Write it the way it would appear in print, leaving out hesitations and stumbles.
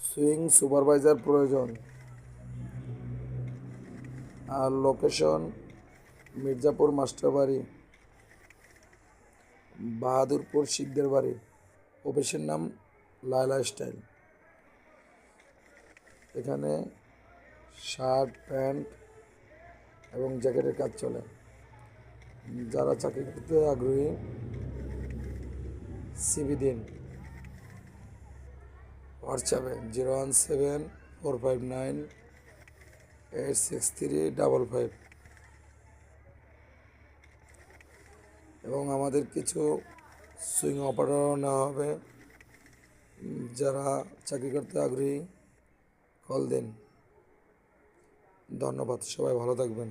Swing supervisor প্রয়োজন। আর location Mirzapur মাস্টারবাড়ি, বাহাদুরপুর শিকদের বাড়ি। অফিসের নাম লায়লা স্টাইল। এখানে শার্ট, প্যান্ট এবং জ্যাকেটের কাজ চলে। যারা চাকরি করতে আগ্রহী সিভি দিন হোয়াটসঅ্যাপে 01745986355 এবং আমাদের কিছু সুইং অপারেটরও নেওয়া হবে। যারা চাকরি করতে আগ্রহী কল দিন। ধন্যবাদ, সবাই ভালো থাকবেন।